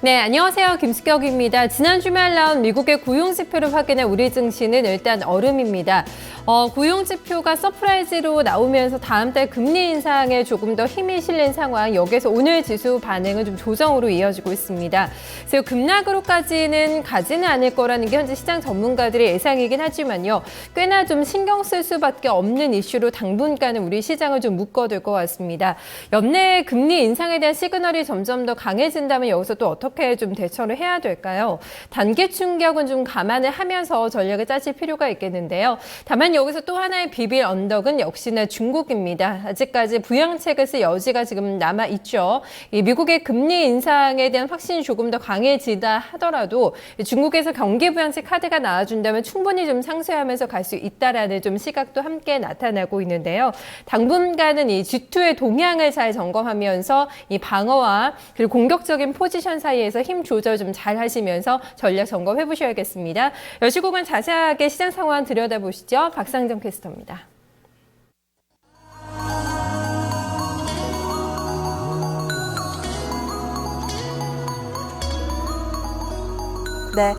네, 안녕하세요. 김수격입니다. 지난 주말 나온 미국의 고용지표를 확인한 우리 증시는 일단 얼음입니다. 고용지표가 서프라이즈로 나오면서 다음 달 금리 인상에 조금 더 힘이 실린 상황, 여기에서 오늘 지수 반응은 좀 조정으로 이어지고 있습니다. 그래서 급락으로까지는 가지는 않을 거라는 게 현재 시장 전문가들의 예상이긴 하지만요. 꽤나 좀 신경 쓸 수밖에 없는 이슈로 당분간은 우리 시장을 좀 묶어둘 것 같습니다. 연내 금리 인상에 대한 시그널이 점점 더 강해진다면 여기서 또 어떻게 좀 대처를 해야 될까요? 단기 충격은 좀 감안을 하면서 전략을 짜실 필요가 있겠는데요. 다만 여기서 또 하나의 비빌 언덕은 역시나 중국입니다. 아직까지 부양책을 쓸 여지가 지금 남아있죠. 이 미국의 금리 인상에 대한 확신이 조금 더 강해지다 하더라도 중국에서 경기 부양책 카드가 나와준다면 충분히 좀 상쇄하면서 갈 수 있다라는 좀 시각도 함께 나타나고 있는데요. 당분간은 이 G2의 동향을 잘 점검하면서 이 방어와 그리고 공격적인 포지션 사이에서 힘 조절 좀 잘 하시면서 전략 점검해 보셔야겠습니다. 10시 구간 자세하게 시장 상황 들여다보시죠. 박상정 캐스터입니다. 네.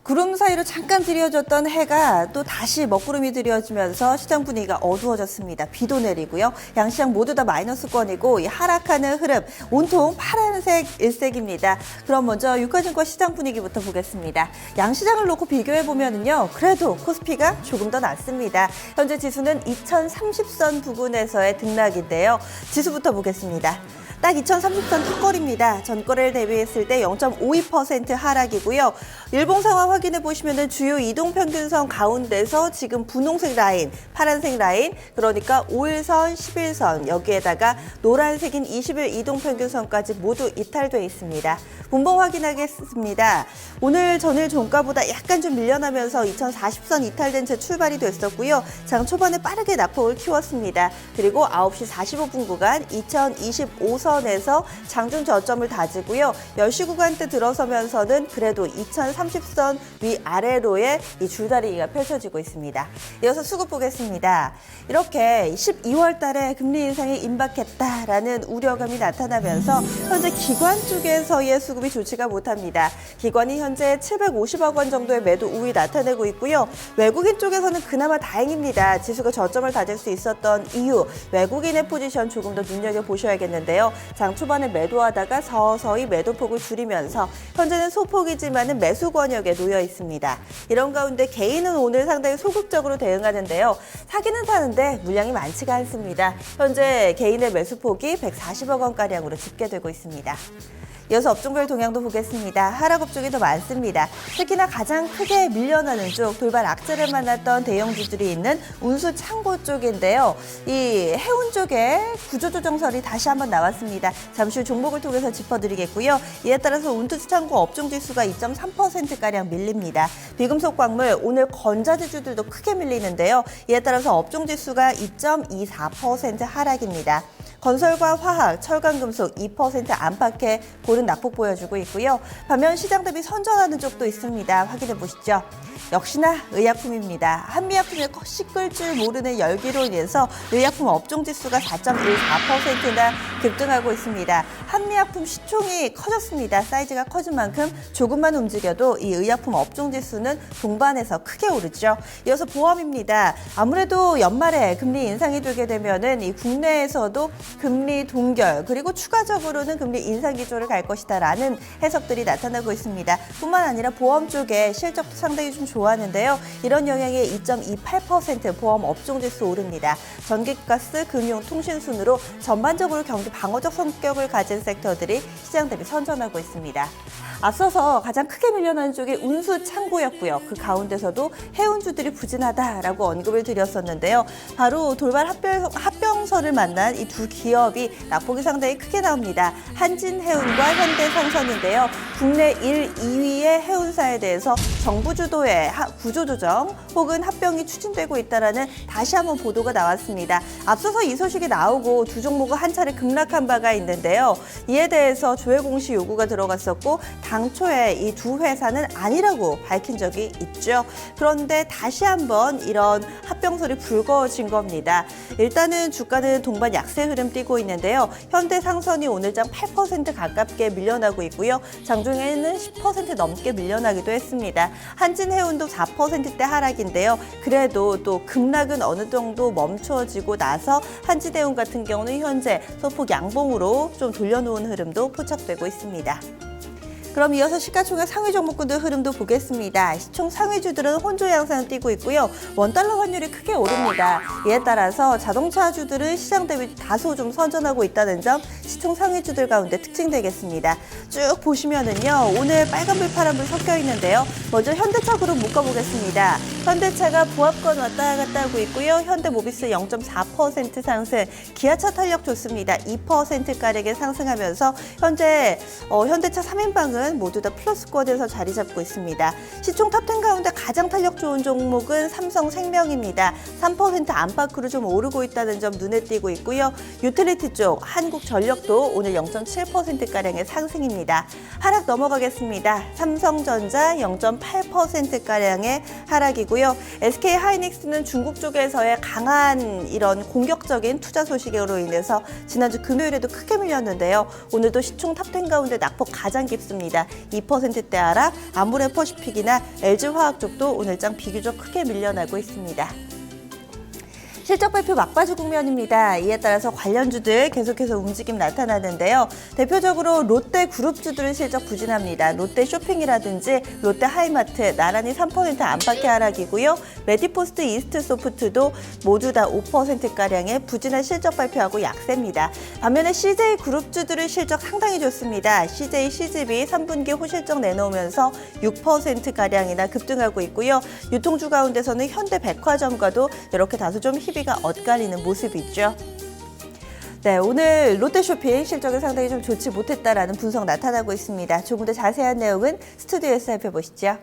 구름 사이로 잠깐 드리워졌던 해가 또 다시 먹구름이 드리워지면서 시장 분위기가 어두워졌습니다. 비도 내리고요. 양시장 모두 다 마이너스권이고 이 하락하는 흐름 온통 파란색 일색입니다. 그럼 먼저 유가증권 시장 분위기부터 보겠습니다. 양시장을 놓고 비교해보면요. 그래도 코스피가 조금 더 낫습니다. 현재 지수는 2030선 부근에서의 등락인데요. 지수부터 보겠습니다. 딱 2030선 턱걸입니다. 전거래를 대비했을 때 0.52% 하락이고요. 일봉 상황 확인해 보시면 주요 이동평균선 가운데서 지금 분홍색 라인, 파란색 라인, 그러니까 5일선, 10일선, 여기에다가 노란색인 20일 이동평균선까지 모두 이탈돼 있습니다. 분봉 확인하겠습니다. 오늘 전일 종가보다 약간 좀 밀려나면서 2040선 이탈된 채 출발이 됐었고요. 장 초반에 빠르게 낙폭을 키웠습니다. 그리고 9시 45분 구간 2025선에서 장중 저점을 다지고요. 10시 구간대 들어서면서는 그래도 2030선 위아래로의 이 줄다리기가 펼쳐지고 있습니다. 이어서 수급 보겠습니다. 이렇게 12월 달에 금리 인상이 임박했다라는 우려감이 나타나면서 현재 기관 쪽에서의 수급이 좋지가 못합니다. 기관이 현재 750억 원 정도의 매도 우위 나타내고 있고요. 외국인 쪽에서는 그나마 다행입니다. 지수가 저점을 다질 수 있었던 이유, 외국인의 포지션 조금 더 눈여겨보셔야겠는데요. 장 초반에 매도하다가 서서히 매도폭을 줄이면서 현재는 소폭이지만 매수 권역에 놓여 있습니다. 이런 가운데 개인은 오늘 상당히 소극적으로 대응하는데요. 사기는 사는데 물량이 많지가 않습니다. 현재 개인의 매수폭이 140억 원가량으로 집계되고 있습니다. 이어서 업종별 동향도 보겠습니다. 하락업 쪽이 더 많습니다. 특히나 가장 크게 밀려나는 쪽, 돌발 악재를 만났던 대형주들이 있는 운수 창고 쪽인데요. 이 해운 쪽에 구조조정설이 다시 한번 나왔습니다. 잠시 후 종목을 통해서 짚어드리겠고요. 이에 따라서 운수 창고 업종 지수가 2.3%가량 밀립니다. 비금속 광물, 오늘 건자재주들도 크게 밀리는데요. 이에 따라서 업종 지수가 2.24% 하락입니다. 건설과 화학, 철강금속 2% 안팎의 고른 낙폭 보여주고 있고요. 반면 시장 대비 선전하는 쪽도 있습니다. 확인해 보시죠. 역시나 의약품입니다. 한미약품이 시끌 줄 모르는 열기로 인해서 의약품 업종 지수가 4.14%나 급등하고 있습니다. 한미약품 시총이 커졌습니다. 사이즈가 커진 만큼 조금만 움직여도 이 의약품 업종 지수는 동반해서 크게 오르죠. 이어서 보험입니다. 아무래도 연말에 금리 인상이 되게 되면은 이 국내에서도 금리 동결 그리고 추가적으로는 금리 인상 기조를 갈 것이다라는 해석들이 나타나고 있습니다. 뿐만 아니라 보험 쪽에 실적도 상당히 좀 좋았는데요. 이런 영향에 2.28% 보험 업종 지수 오릅니다. 전기가스, 금융, 통신 순으로 전반적으로 경기 방어적 성격을 가진 섹터들이 시장 대비 선전하고 있습니다. 앞서서 가장 크게 밀려나는 쪽이 운수 창고였고요. 그 가운데서도 해운주들이 부진하다라고 언급을 드렸었는데요. 바로 돌발 합병설을 만난 이 두 기업이 낙폭이 상당히 크게 나옵니다. 한진해운과 현대상선인데요. 국내 1, 2위의 해운사에 대해서 정부 주도의 구조조정 혹은 합병이 추진되고 있다는 다시 한번 보도가 나왔습니다. 앞서서 이 소식이 나오고 두 종목은 한 차례 급락한 바가 있는데요. 이에 대해서 조회 공시 요구가 들어갔었고 당초에 이 두 회사는 아니라고 밝힌 적이 있죠. 그런데 다시 한번 이런 합병설이 불거진 겁니다. 일단은 주가 주가는 동반 약세 흐름 띄고 있는데요. 현대상선이 오늘장 8% 가깝게 밀려나고 있고요. 장중에는 10% 넘게 밀려나기도 했습니다. 한진해운도 4%대 하락인데요. 그래도 또 급락은 어느 정도 멈춰지고 나서 한진해운 같은 경우는 현재 소폭 양봉으로 좀 돌려놓은 흐름도 포착되고 있습니다. 그럼 이어서 시가총액 상위 종목군들 흐름도 보겠습니다. 시총 상위주들은 혼조 양상을 띠고 있고요. 원달러 환율이 크게 오릅니다. 이에 따라서 자동차주들은 시장 대비 다소 좀 선전하고 있다는 점 시총 상위주들 가운데 특징되겠습니다. 쭉 보시면은요. 오늘 빨간불 파란불 섞여 있는데요. 먼저 현대차 그룹 묶어보겠습니다. 현대차가 부합권 왔다 갔다 하고 있고요. 현대모비스 0.4% 상승, 기아차 탄력 좋습니다. 2%가량의 상승하면서 현재 현대차 3인방은 모두 다 플러스권에서 자리 잡고 있습니다. 시총 탑10 가운데 가장 탄력 좋은 종목은 삼성생명입니다. 3% 안팎으로 좀 오르고 있다는 점 눈에 띄고 있고요. 유틸리티 쪽 한국전력도 오늘 0.7%가량의 상승입니다. 하락 넘어가겠습니다. 삼성전자 0.8%가량의 하락이고요. SK하이닉스는 중국 쪽에서의 강한 이런 공격적인 투자 소식으로 인해서 지난주 금요일에도 크게 밀렸는데요. 오늘도 시총 탑10 가운데 낙폭 가장 깊습니다. 2%대 하락, 아모레퍼시픽이나 LG화학 쪽도 오늘장 비교적 크게 밀려나고 있습니다. 실적 발표 막바지 국면입니다. 이에 따라서 관련주들 계속해서 움직임 나타나는데요. 대표적으로 롯데 그룹주들은 실적 부진합니다. 롯데 쇼핑이라든지 롯데 하이마트 나란히 3% 안팎의 하락이고요. 메디포스트 이스트소프트도 모두 다 5%가량의 부진한 실적 발표하고 약세입니다. 반면에 CJ 그룹주들은 실적 상당히 좋습니다. CJ CGV 3분기 호실적 내놓으면서 6%가량이나 급등하고 있고요. 유통주 가운데서는 현대백화점과도 이렇게 다소 좀 희비가 엇갈리는 모습이 있죠. 네, 오늘 롯데쇼핑 실적이 상당히 좀 좋지 못했다라는 분석 나타나고 있습니다. 조금 더 자세한 내용은 스튜디오에서 살펴보시죠.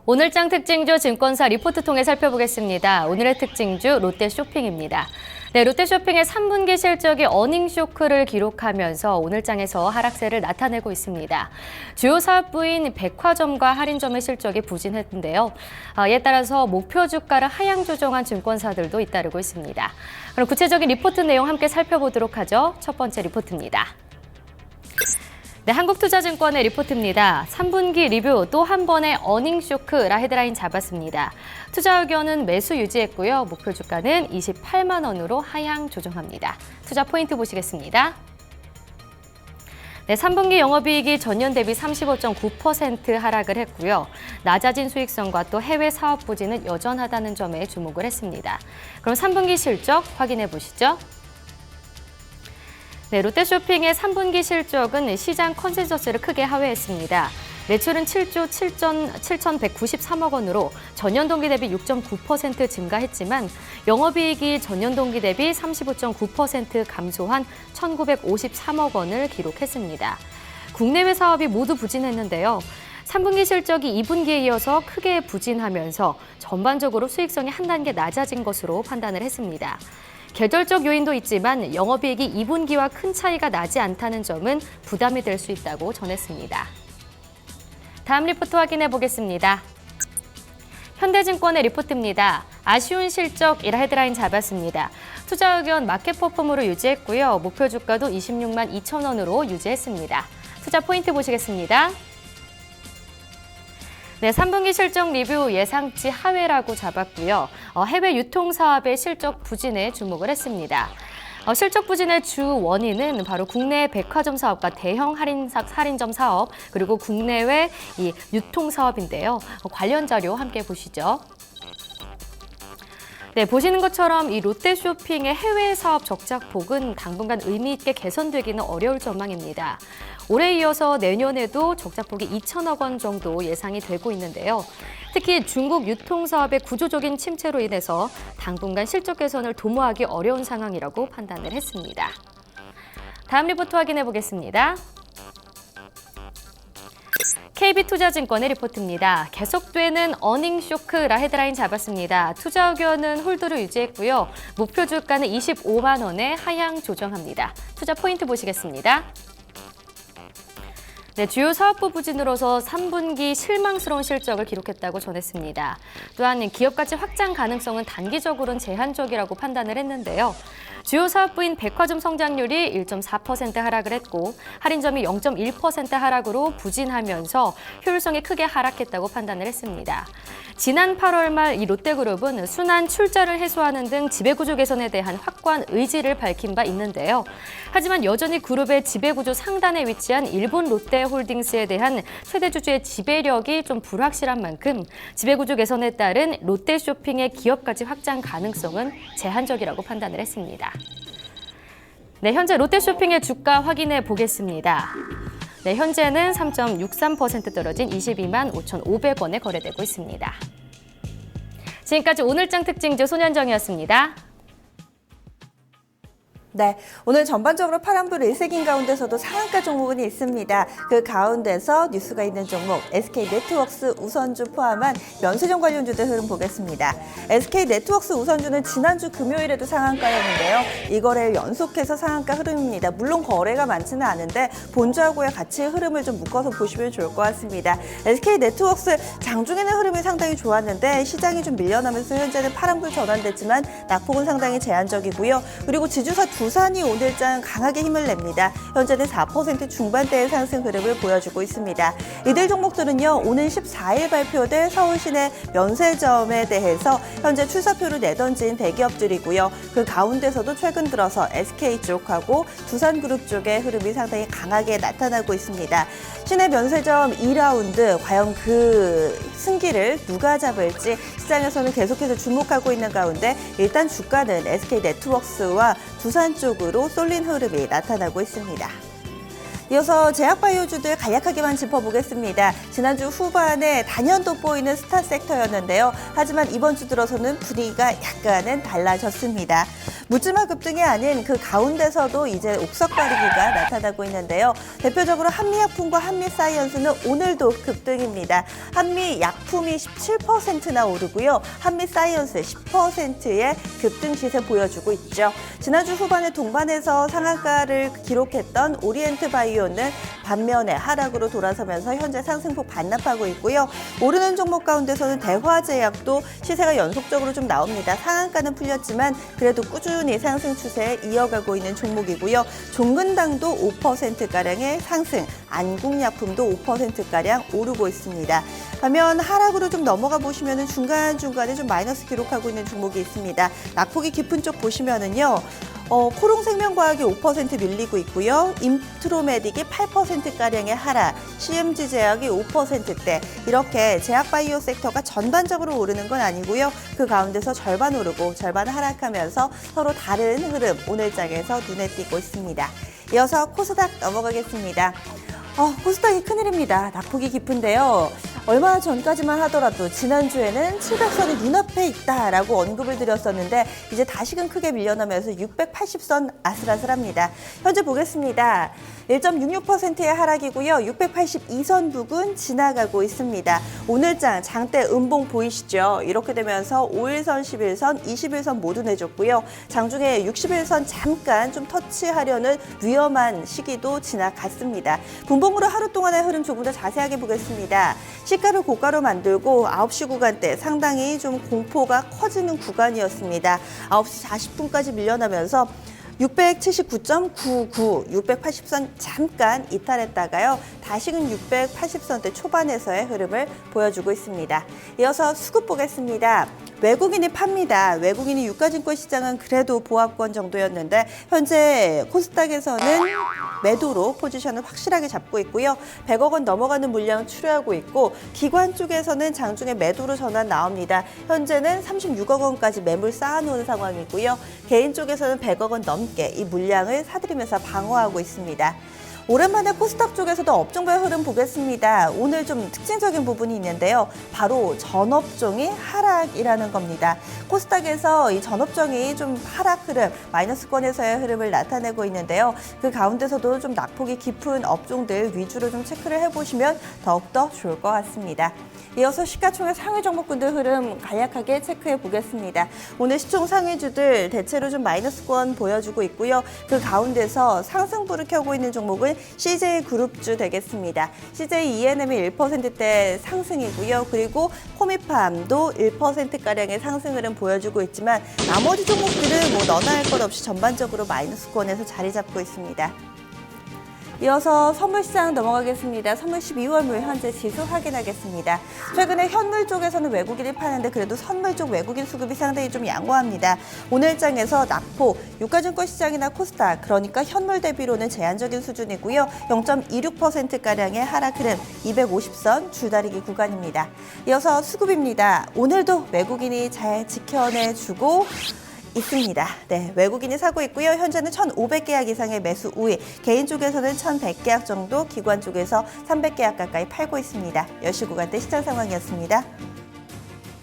오늘장 특징주 증권사 리포트 통해 살펴보겠습니다. 오늘의 특징주 롯데쇼핑입니다. 네, 롯데쇼핑의 3분기 실적이 어닝쇼크를 기록하면서 오늘장에서 하락세를 나타내고 있습니다. 주요 사업부인 백화점과 할인점의 실적이 부진했는데요. 이에 따라서 목표 주가를 하향 조정한 증권사들도 잇따르고 있습니다. 그럼 구체적인 리포트 내용 함께 살펴보도록 하죠. 첫 번째 리포트입니다. 네, 한국투자증권의 리포트입니다. 3분기 리뷰 또 한 번의 어닝쇼크라 헤드라인 잡았습니다. 투자 의견은 매수 유지했고요. 목표 주가는 28만 원으로 하향 조정합니다. 투자 포인트 보시겠습니다. 네, 3분기 영업이익이 전년 대비 35.9% 하락을 했고요. 낮아진 수익성과 또 해외 사업 부진은 여전하다는 점에 주목을 했습니다. 그럼 3분기 실적 확인해 보시죠. 네, 롯데쇼핑의 3분기 실적은 시장 컨센서스를 크게 하회했습니다. 매출은 7조 7,193억 원으로 전년 동기 대비 6.9% 증가했지만 영업이익이 전년 동기 대비 35.9% 감소한 1,953억 원을 기록했습니다. 국내외 사업이 모두 부진했는데요. 3분기 실적이 2분기에 이어서 크게 부진하면서 전반적으로 수익성이 한 단계 낮아진 것으로 판단을 했습니다. 계절적 요인도 있지만 영업이익이 2분기와 큰 차이가 나지 않다는 점은 부담이 될 수 있다고 전했습니다. 다음 리포트 확인해 보겠습니다. 현대증권의 리포트입니다. 아쉬운 실적이라 헤드라인 잡았습니다. 투자 의견 마켓 퍼폼으로 유지했고요. 목표 주가도 26만 2천 원으로 유지했습니다. 투자 포인트 보시겠습니다. 네, 3분기 실적 리뷰 예상치 하회라고 잡았고요. 해외 유통 사업의 실적 부진에 주목을 했습니다. 실적 부진의 주 원인은 바로 국내 백화점 사업과 대형 할인점 사업, 그리고 국내외 이 유통 사업인데요. 관련 자료 함께 보시죠. 네, 보시는 것처럼 이 롯데쇼핑의 해외 사업 적자폭은 당분간 의미 있게 개선되기는 어려울 전망입니다. 올해 이어서 내년에도 적자폭이 2천억 원 정도 예상이 되고 있는데요. 특히 중국 유통사업의 구조적인 침체로 인해서 당분간 실적 개선을 도모하기 어려운 상황이라고 판단을 했습니다. 다음 리포트 확인해 보겠습니다. KB투자증권의 리포트입니다. 계속되는 어닝쇼크라 헤드라인 잡았습니다. 투자 의견은 홀드를 유지했고요. 목표 주가는 25만 원에 하향 조정합니다. 투자 포인트 보시겠습니다. 네, 주요 사업부 부진으로서 3분기 실망스러운 실적을 기록했다고 전했습니다. 또한 기업 가치 확장 가능성은 단기적으로는 제한적이라고 판단을 했는데요. 주요 사업부인 백화점 성장률이 1.4% 하락을 했고 할인점이 0.1% 하락으로 부진하면서 효율성이 크게 하락했다고 판단을 했습니다. 지난 8월 말 이 롯데그룹은 순환 출자를 해소하는 등 지배구조 개선에 대한 확고한 의지를 밝힌 바 있는데요. 하지만 여전히 그룹의 지배구조 상단에 위치한 일본 롯데홀딩스에 대한 최대 주주의 지배력이 좀 불확실한 만큼 지배구조 개선에 따른 롯데쇼핑의 기업가치 확장 가능성은 제한적이라고 판단을 했습니다. 네, 현재 롯데쇼핑의 주가 확인해 보겠습니다. 네, 현재는 3.63% 떨어진 22만 5,500원에 거래되고 있습니다. 지금까지 오늘장 특징주 손현정이었습니다. 네, 오늘 전반적으로 파란불 일색인 가운데서도 상한가 종목은 있습니다. 그 가운데서 뉴스가 있는 종목 SK네트워크스 우선주 포함한 면세점 관련주들 흐름 보겠습니다. SK네트워크스 우선주는 지난주 금요일에도 상한가였는데요. 이 거래일 연속해서 상한가 흐름입니다. 물론 거래가 많지는 않은데 본주하고의 같이 흐름을 좀 묶어서 보시면 좋을 것 같습니다. SK네트워크스 장중에는 흐름이 상당히 좋았는데 시장이 좀 밀려나면서 현재는 파란불 전환됐지만 낙폭은 상당히 제한적이고요. 그리고 지주사 두산이 오늘장 강하게 힘을 냅니다. 현재는 4% 중반대의 상승 흐름을 보여주고 있습니다. 이들 종목들은요, 오늘 14일 발표될 서울시내 면세점에 대해서 현재 출사표를 내던진 대기업들이고요. 그 가운데서도 최근 들어서 SK 쪽하고 두산그룹 쪽의 흐름이 상당히 강하게 나타나고 있습니다. 시내 면세점 2라운드 과연 그 승기를 누가 잡을지 시장에서는 계속해서 주목하고 있는 가운데 일단 주가는 SK네트워크스와 두산 쪽으로 쏠린 흐름이 나타나고 있습니다. 이어서 제약바이오주들 간략하게만 짚어보겠습니다. 지난주 후반에 단연 돋보이는 스타 섹터였는데요. 하지만 이번 주 들어서는 분위기가 약간은 달라졌습니다. 묻지마 급등이 아닌 그 가운데서도 이제 옥석가리기가 나타나고 있는데요. 대표적으로 한미약품과 한미사이언스는 오늘도 급등입니다. 한미약품이 17%나 오르고요. 한미사이언스 10%의 급등 시세 보여주고 있죠. 지난주 후반에 동반해서 상한가를 기록했던 오리엔트바이오는 반면에 하락으로 돌아서면서 현재 상승폭 반납하고 있고요. 오르는 종목 가운데서는 대화제약도 시세가 연속적으로 좀 나옵니다. 상한가는 풀렸지만 그래도 꾸준히 상승 추세에 이어가고 있는 종목이고요. 종근당도 5%가량의 상승, 안국약품도 5%가량 오르고 있습니다. 반면 하락으로 좀 넘어가 보시면 중간중간에 좀 마이너스 기록하고 있는 종목이 있습니다. 낙폭이 깊은 쪽 보시면은요. 코롱생명과학이 5% 밀리고 있고요. 인트로메딕이 8%가량의 하락, CMG제약이 5%대 이렇게 제약바이오 섹터가 전반적으로 오르는 건 아니고요. 그 가운데서 절반 오르고 절반 하락하면서 서로 다른 흐름 오늘장에서 눈에 띄고 있습니다. 이어서 코스닥 넘어가겠습니다. 코스닥이 큰일입니다. 낙폭이 깊은데요. 얼마 전까지만 하더라도 지난주에는 700선이 눈앞에 있다라고 언급을 드렸었는데 이제 다시금 크게 밀려나면서 680선 아슬아슬합니다. 현재 보겠습니다. 1.66%의 하락이고요. 682선 부근 지나가고 있습니다. 오늘장 장대 음봉 보이시죠? 이렇게 되면서 5일선, 11선, 21선 모두 내줬고요. 장중에 61선 잠깐 좀 터치하려는 위험한 시기도 지나갔습니다. 분봉으로 하루 동안의 흐름 조금 더 자세하게 보겠습니다. 시가를 고가로 만들고 9시 구간대 상당히 좀 공포가 커지는 구간이었습니다. 9시 40분까지 밀려나면서 679.99, 680선 잠깐 이탈했다가요. 다시금 680선대 초반에서의 흐름을 보여주고 있습니다. 이어서 수급 보겠습니다. 외국인이 팝니다. 외국인이 유가증권 시장은 그래도 보합권 정도였는데 현재 코스닥에서는 매도로 포지션을 확실하게 잡고 있고요. 100억 원 넘어가는 물량 추려하고 있고 기관 쪽에서는 장중에 매도로 전환 나옵니다. 현재는 36억 원까지 매물 쌓아놓은 상황이고요. 개인 쪽에서는 100억 원 넘게 이 물량을 사들이면서 방어하고 있습니다. 오랜만에 코스닥 쪽에서도 업종별 흐름 보겠습니다. 오늘 좀 특징적인 부분이 있는데요. 바로 전업종이 하락이라는 겁니다. 코스닥에서 이 전업종이 좀 하락 흐름, 마이너스권에서의 흐름을 나타내고 있는데요. 그 가운데서도 좀 낙폭이 깊은 업종들 위주로 좀 체크를 해보시면 더욱더 좋을 것 같습니다. 이어서 시가총액 상위 종목군들 흐름 간략하게 체크해 보겠습니다. 오늘 시총 상위주들 대체로 좀 마이너스권 보여주고 있고요. 그 가운데서 상승부를 켜고 있는 종목은 CJ 그룹주 되겠습니다. CJ E&M이 1%대 상승이고요. 그리고 호미팜도 1%가량의 상승 흐름 보여주고 있지만 나머지 종목들은 뭐 너나 할 것 없이 전반적으로 마이너스권에서 자리 잡고 있습니다. 이어서 선물시장 넘어가겠습니다. 선물 12월물 현재 지수 확인하겠습니다. 최근에 현물 쪽에서는 외국인이 파는데 그래도 선물 쪽 외국인 수급이 상당히 좀 양호합니다. 오늘 장에서 낙포, 유가증권 시장이나 코스닥, 그러니까 현물 대비로는 제한적인 수준이고요. 0.26%가량의 하락 흐름, 250선 줄다리기 구간입니다. 이어서 수급입니다. 오늘도 외국인이 잘 지켜내주고 있습니다. 네, 외국인이 사고 있고요. 현재는 1,500계약 이상의 매수 우위, 개인 쪽에서는 1,100계약 정도, 기관 쪽에서 300계약 가까이 팔고 있습니다. 10시 구간대 시장 상황이었습니다.